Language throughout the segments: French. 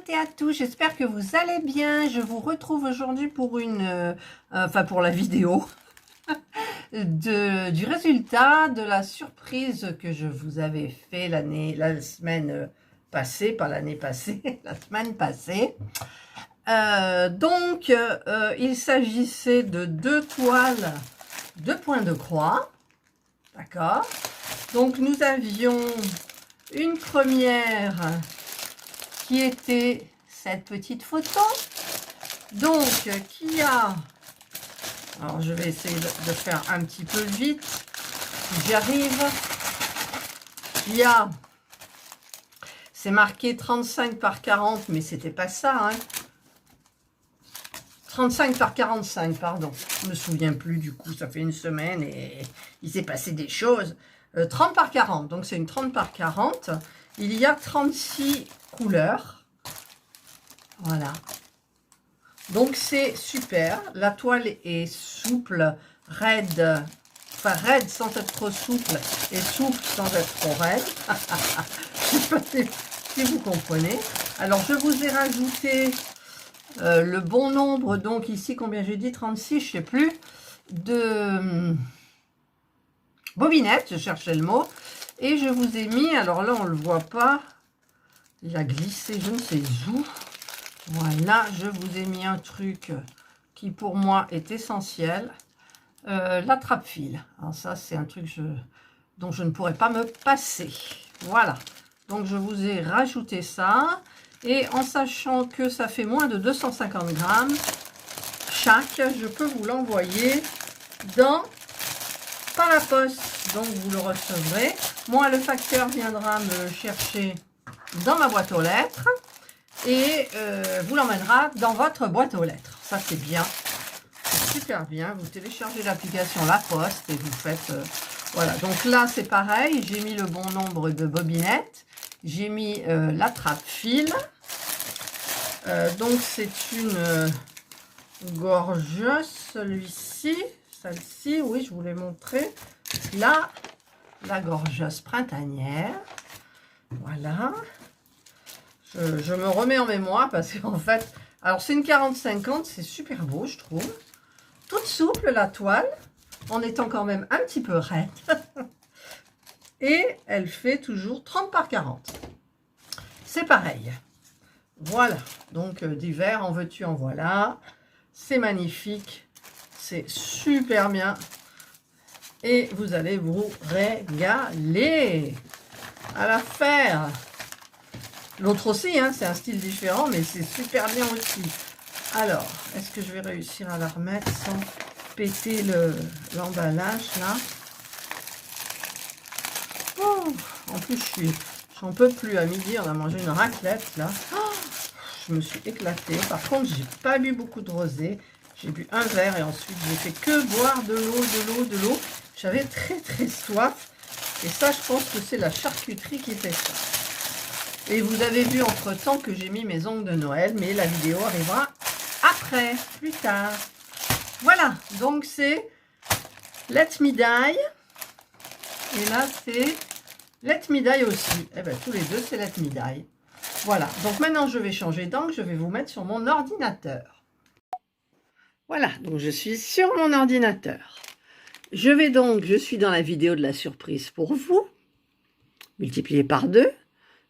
toutes et à tous, j'espère que vous allez bien. Je vous retrouve aujourd'hui pour pour la vidéo du résultat de la surprise que je vous avais fait la semaine passée, pas l'année passée, la semaine passée. Il s'agissait de 2 toiles, 2 points de croix, d'accord. Donc nous avions une première qui était cette petite photo, donc qui a, alors je vais essayer de faire un petit peu vite, si j'y arrive, qui a, c'est marqué 35 par 40, mais c'était pas ça, hein. 35 par 45, pardon, je me souviens plus, du coup ça fait une semaine et il s'est passé des choses. 30 par 40, donc c'est une 30 par 40, il y a 36 couleurs, voilà, donc c'est super, la toile est souple, raide, enfin raide sans être trop souple et souple sans être trop raide, je ne sais pas si vous comprenez. Alors je vous ai rajouté le bon nombre, donc ici combien j'ai dit, 36, je ne sais plus, de bobinettes, je cherchais le mot, et je vous ai mis, alors là on ne le voit pas, il a glissé je ne sais où, voilà, je vous ai mis un truc qui pour moi est essentiel, la trappe-fil. Alors ça c'est un truc dont je ne pourrais pas me passer, voilà, donc je vous ai rajouté ça, et en sachant que ça fait moins de 250 grammes chaque, je peux vous l'envoyer par la poste, donc vous le recevrez. Moi, le facteur viendra me chercher dans ma boîte aux lettres et vous l'emmènera dans votre boîte aux lettres. Ça, c'est bien, c'est super bien. Vous téléchargez l'application La Poste et vous faites... voilà, donc là, c'est pareil. J'ai mis le bon nombre de bobinettes. J'ai mis la trappe-fil. Donc, c'est une gorgeuse, celui-ci. Celle-ci, oui, je vous l'ai montré. Là, la gorgeuse printanière. Voilà. Je me remets en mémoire parce qu'en fait, alors c'est une 40-50, c'est super beau, je trouve. Toute souple, la toile, en étant quand même un petit peu raide. Et elle fait toujours 30 par 40. C'est pareil. Voilà. Donc, d'hiver, en veux-tu, en voilà. C'est magnifique. C'est super bien et vous allez vous régaler à la faire. L'autre aussi, hein, c'est un style différent, mais c'est super bien aussi. Alors, est-ce que je vais réussir à la remettre sans péter l'emballage là? Oh, en plus, j'en peux plus. À midi, on a mangé une raclette là. Oh, je me suis éclatée. Par contre, j'ai pas bu beaucoup de rosé. J'ai bu un verre et ensuite j'ai fait que boire de l'eau. J'avais très soif. Et ça, je pense que c'est la charcuterie qui fait ça. Et vous avez vu entre temps que j'ai mis mes ongles de Noël, mais la vidéo arrivera après, plus tard. Voilà, donc c'est Let Me Die. Et là, c'est Let Me Die aussi. Eh bien, tous les deux, c'est Let Me Die. Voilà, donc maintenant je vais changer d'angle, je vais vous mettre sur mon ordinateur. Voilà, donc je suis sur mon ordinateur. Je suis dans la vidéo de la surprise pour vous, multiplié par 2.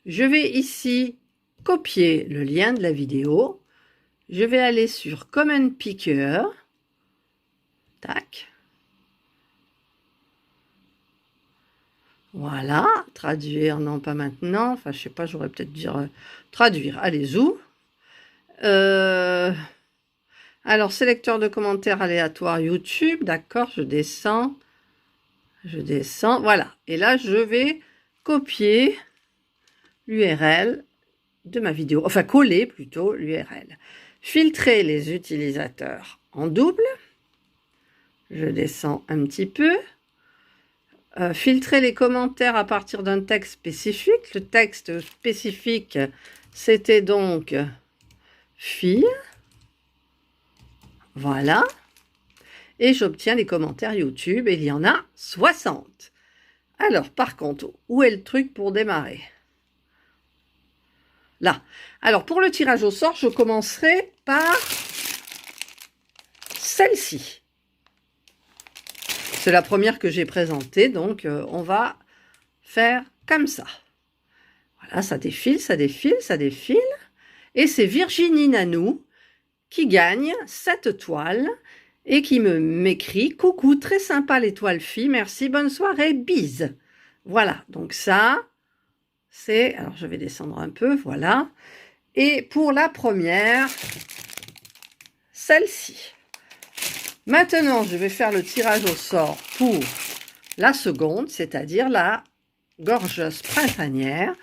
Je vais ici copier le lien de la vidéo. Je vais aller sur Comment Picker. Tac. Voilà, traduire, non pas maintenant. Enfin, je sais pas, j'aurais peut-être dire traduire. Allez, zou. Alors, sélecteur de commentaires aléatoires YouTube, d'accord, je descends, voilà. Et là, je vais copier l'URL de ma vidéo, enfin coller plutôt l'URL. Filtrer les utilisateurs en double, je descends un petit peu. Filtrer les commentaires à partir d'un texte spécifique. Le texte spécifique, c'était donc fille. Voilà. Et j'obtiens les commentaires YouTube, et il y en a 60. Alors, par contre, où est le truc pour démarrer? là. Alors, pour le tirage au sort, je commencerai par celle-ci. C'est la première que j'ai présentée, donc on va faire comme ça. Voilà, ça défile, ça défile, ça défile. Et c'est Virginie Nanou qui gagne cette toile et qui m'écrit « Coucou, très sympa l'étoile fille, merci, bonne soirée, bise ». Voilà, donc ça, c'est... Alors, je vais descendre un peu, voilà. Et pour la première, celle-ci. Maintenant, je vais faire le tirage au sort pour la seconde, c'est-à-dire la gorgeuse printanière,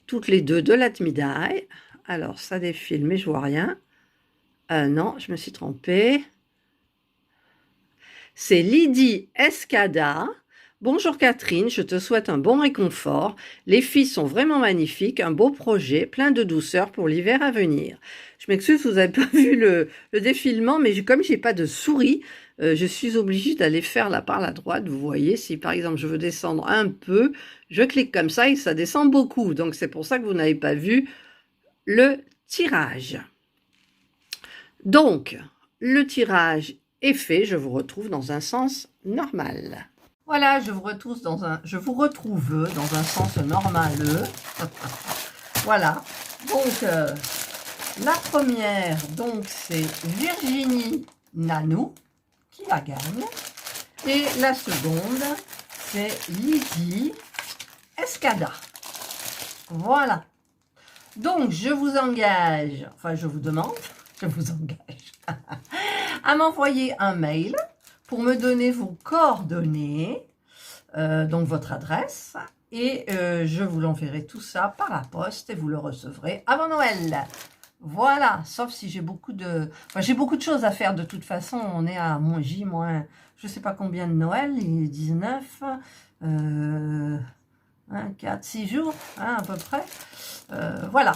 toutes les deux de la Tmidaï. Alors, ça défile, mais je vois rien. Non, je me suis trompée. C'est Lydie Escada. Bonjour Catherine, je te souhaite un bon réconfort. Les filles sont vraiment magnifiques, un beau projet, plein de douceur pour l'hiver à venir. Je m'excuse, vous n'avez pas vu le défilement, mais comme je n'ai pas de souris, je suis obligée d'aller faire là par la droite. Vous voyez, si par exemple je veux descendre un peu, je clique comme ça et ça descend beaucoup. Donc c'est pour ça que vous n'avez pas vu le tirage. Donc, le tirage est fait, je vous retrouve dans un sens normal. Voilà, je vous retrouve dans un sens normal. Voilà. Donc, la première, donc, c'est Virginie Nanou qui la gagne. Et la seconde, c'est Lydie Escada. Voilà. Donc, je vous engage, enfin, je vous demande, je vous engage à m'envoyer un mail pour me donner vos coordonnées, donc votre adresse, et je vous l'enverrai tout ça par la poste et vous le recevrez avant Noël. Voilà, sauf si j'ai beaucoup de... Enfin, j'ai beaucoup de choses à faire de toute façon, on est à J-, je ne sais pas combien de Noël, il est 19, 4, 6 jours, hein, à peu près. Voilà.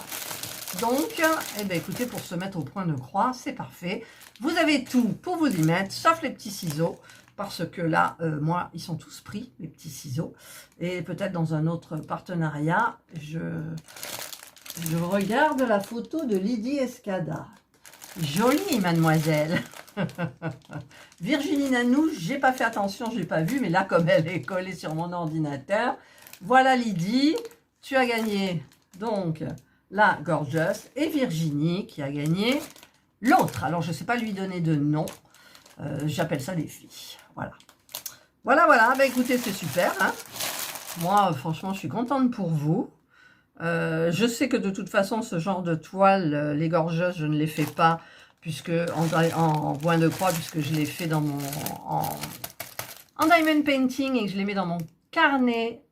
Donc, eh bien, écoutez, pour se mettre au point de croix, c'est parfait. Vous avez tout pour vous y mettre, sauf les petits ciseaux, parce que là, moi, ils sont tous pris, les petits ciseaux. Et peut-être dans un autre partenariat, je regarde la photo de Lydie Escada. Jolie, mademoiselle. Virginie Nanou, j'ai pas fait attention, j'ai pas vu, mais là, comme elle est collée sur mon ordinateur, voilà Lydie, tu as gagné, donc... la gorgeous, et Virginie qui a gagné l'autre. Alors, je ne sais pas lui donner de nom. J'appelle ça les filles. Voilà. Voilà, voilà. Ben, écoutez, c'est super. Hein. Moi, franchement, je suis contente pour vous. Je sais que de toute façon, ce genre de toile, les gorgeuses, je ne les fais pas puisque en point de croix, puisque je les fais dans mon en diamond painting et que je les mets dans mon carnet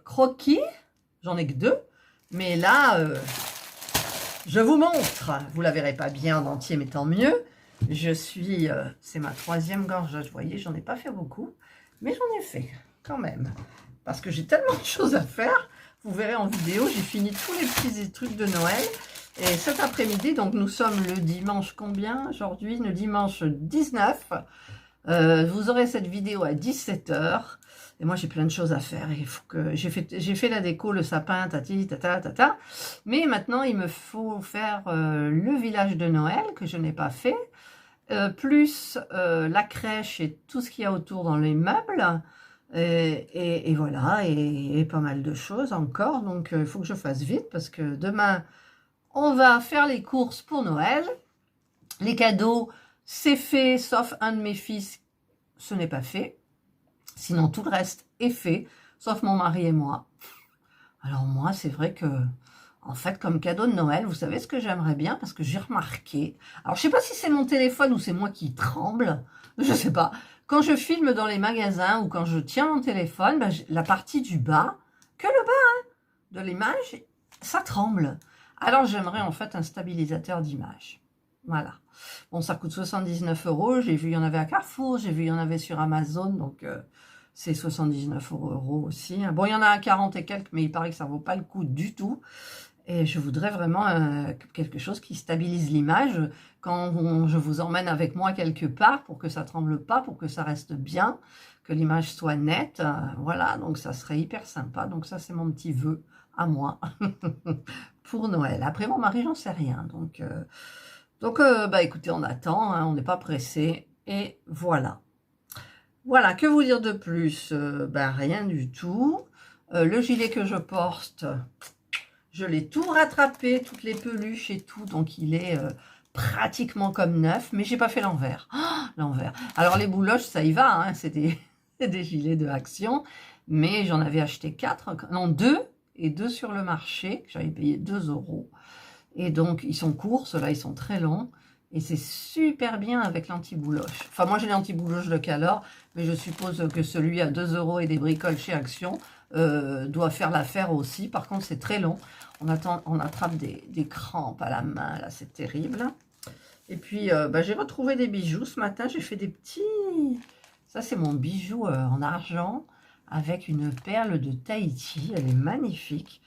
croquis. J'en ai que 2. Mais là, je vous montre. Vous ne la verrez pas bien en entier, mais tant mieux. Je suis... c'est ma 3e gorgeuse. Vous voyez, j'en ai pas fait beaucoup. Mais j'en ai fait quand même. Parce que j'ai tellement de choses à faire. Vous verrez en vidéo, j'ai fini tous les petits trucs de Noël. Et cet après-midi, donc nous sommes le dimanche combien aujourd'hui? Le dimanche 19. Vous aurez cette vidéo à 17 h. Et moi, j'ai plein de choses à faire. Il faut que j'ai fait la déco, le sapin, tati, tata, tata. Mais maintenant, il me faut faire le village de Noël, que je n'ai pas fait. Plus la crèche et tout ce qu'il y a autour dans les meubles. Et voilà, et pas mal de choses encore. Donc, il faut que je fasse vite parce que demain, on va faire les courses pour Noël. Les cadeaux, c'est fait, sauf un de mes fils, ce n'est pas fait. Sinon, tout le reste est fait, sauf mon mari et moi. Alors moi, c'est vrai que, en fait, comme cadeau de Noël, vous savez ce que j'aimerais bien? Parce que j'ai remarqué... Alors, je sais pas si c'est mon téléphone ou c'est moi qui tremble. Je sais pas. Quand je filme dans les magasins ou quand je tiens mon téléphone, ben, la partie du bas, que le bas hein, de l'image, ça tremble. Alors, j'aimerais en fait un stabilisateur d'image. Voilà. Bon, ça coûte 79 €. J'ai vu, il y en avait à Carrefour. J'ai vu, il y en avait sur Amazon. Donc, c'est 79 € aussi. Bon, il y en a à 40 et quelques, mais il paraît que ça ne vaut pas le coup du tout. Et je voudrais vraiment quelque chose qui stabilise l'image quand je vous emmène avec moi quelque part pour que ça ne tremble pas, pour que ça reste bien. que l'image soit nette. Voilà, donc ça serait hyper sympa. Donc ça, c'est mon petit vœu à moi pour Noël. Après, mon mari, j'en sais rien. Donc bah, écoutez, on attend, hein, on n'est pas pressé. Et voilà. Voilà, que vous dire de plus? Ben, rien du tout. Le gilet que je porte, je l'ai tout rattrapé, toutes les peluches et tout, donc il est pratiquement comme neuf, mais j'ai pas fait l'envers. Oh, l'envers. Alors les bouloches, ça y va, hein, c'est des, des gilets de Action, mais j'en avais acheté 4, non 2, et 2 sur le marché, que j'avais payé 2 €. Et donc ils sont courts, ceux-là ils sont très longs, et c'est super bien avec l'anti-bouloche. Enfin moi j'ai l'anti-bouloche de Calor, mais je suppose que celui à 2 € et des bricoles chez Action doit faire l'affaire aussi. Par contre c'est très long, on attrape des crampes à la main, là c'est terrible. Et puis bah, j'ai retrouvé des bijoux ce matin, j'ai fait des petits... Ça c'est mon bijou en argent avec une perle de Tahiti, elle est magnifique.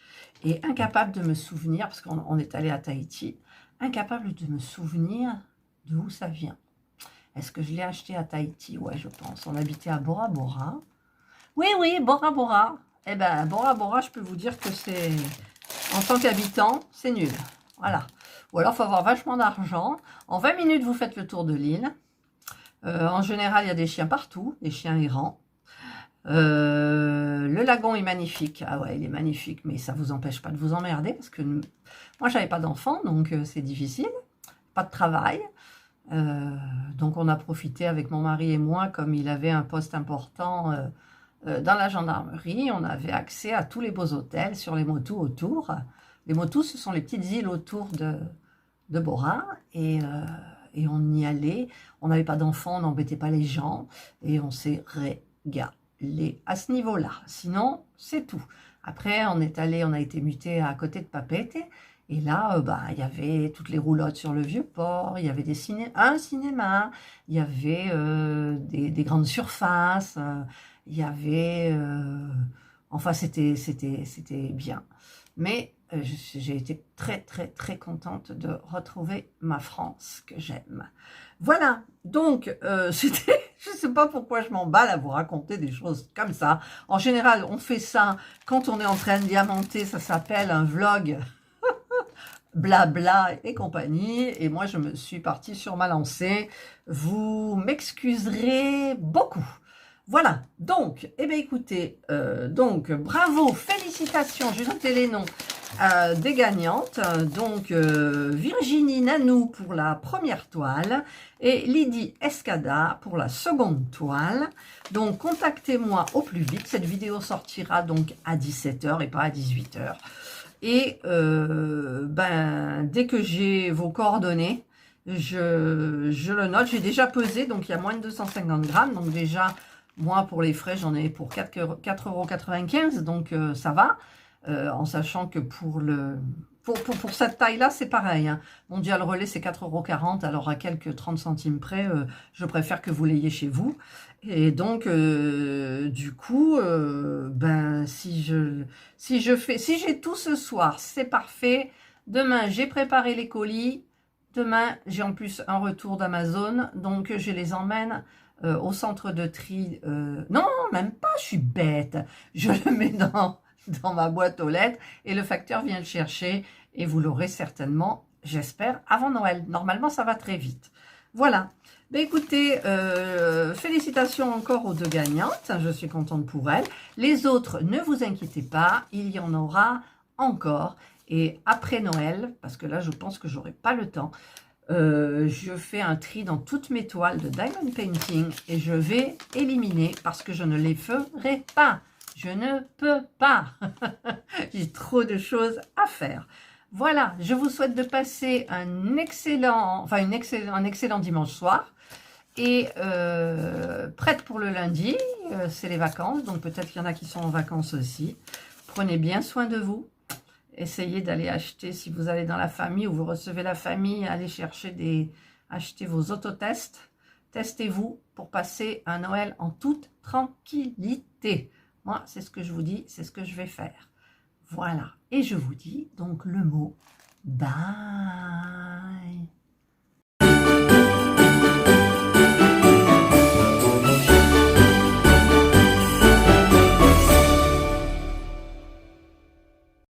Et incapable de me souvenir, parce qu'on est allé à Tahiti, incapable de me souvenir d'où ça vient. Est-ce que je l'ai acheté à Tahiti? Ouais, je pense. On habitait à Bora Bora. Oui, oui, Bora Bora. Eh ben, Bora Bora, je peux vous dire que c'est... En tant qu'habitant, c'est nul. Voilà. Ou alors, il faut avoir vachement d'argent. En 20 minutes, vous faites le tour de l'île. En général, il y a des chiens partout, des chiens errants. Le lagon est magnifique. Ah ouais, il est magnifique, mais ça vous empêche pas de vous emmerder parce que moi, j'avais pas d'enfant, donc c'est difficile. Pas de travail. Donc, on a profité avec mon mari et moi, comme il avait un poste important dans la gendarmerie, on avait accès à tous les beaux hôtels sur les Motus autour. Les Motus, ce sont les petites îles autour de Bora, et on y allait. On n'avait pas d'enfants, on n'embêtait pas les gens, et on s'est régalé à ce niveau-là. Sinon, c'est tout. Après, on a été muté à côté de Papeete, et là, bah, il y avait toutes les roulottes sur le Vieux-Port, il y avait un cinéma, il y avait des grandes surfaces, il y avait... enfin, c'était bien. Mais j'ai été très, très, très contente de retrouver ma France que j'aime. Voilà, donc, c'était... Je ne sais pas pourquoi je m'emballe à vous raconter des choses comme ça. En général, on fait ça quand on est en train de diamanter, ça s'appelle un vlog blabla et compagnie. Et moi, je me suis partie sur ma lancée. Vous m'excuserez beaucoup. Voilà, donc, eh bien écoutez, donc bravo, félicitations, j'ai noté les noms des gagnantes. Donc Virginie Nanou pour la première toile et Lydie Escada pour la seconde toile. Donc contactez-moi au plus vite, cette vidéo sortira donc à 17 h et pas à 18 h. Et ben, dès que j'ai vos coordonnées, je le note, j'ai déjà pesé, donc il y a moins de 250 grammes, donc déjà... Moi, pour les frais, j'en ai pour 4,95 €, donc ça va. En sachant que pour cette taille-là, c'est pareil. Hein. Mondial Relais, c'est 4,40 €. Alors, à quelques 30 centimes près, je préfère que vous l'ayez chez vous. Et donc, du coup, ben, si j'ai tout ce soir, c'est parfait. Demain, j'ai préparé les colis. Demain, j'ai en plus un retour d'Amazon. Donc, je les emmène... au centre de tri, non, même pas, je suis bête, je le mets dans ma boîte aux lettres et le facteur vient le chercher et vous l'aurez certainement, j'espère, avant Noël. Normalement, ça va très vite. Voilà. Ben, écoutez, félicitations encore aux deux gagnantes, je suis contente pour elles. Les autres, ne vous inquiétez pas, il y en aura encore. Et après Noël, parce que là, je pense que j'aurai pas le temps, je fais un tri dans toutes mes toiles de Diamond Painting et je vais éliminer parce que je ne les ferai pas. Je ne peux pas. J'ai trop de choses à faire. Voilà, je vous souhaite de passer un excellent dimanche soir. Et prête pour le lundi, c'est les vacances, donc peut-être qu'il y en a qui sont en vacances aussi. Prenez bien soin de vous. Essayez d'aller acheter, si vous allez dans la famille ou vous recevez la famille, allez chercher achetez vos autotests. Testez-vous pour passer un Noël en toute tranquillité. Moi, c'est ce que je vous dis, c'est ce que je vais faire. Voilà. Et je vous dis donc le mot bye.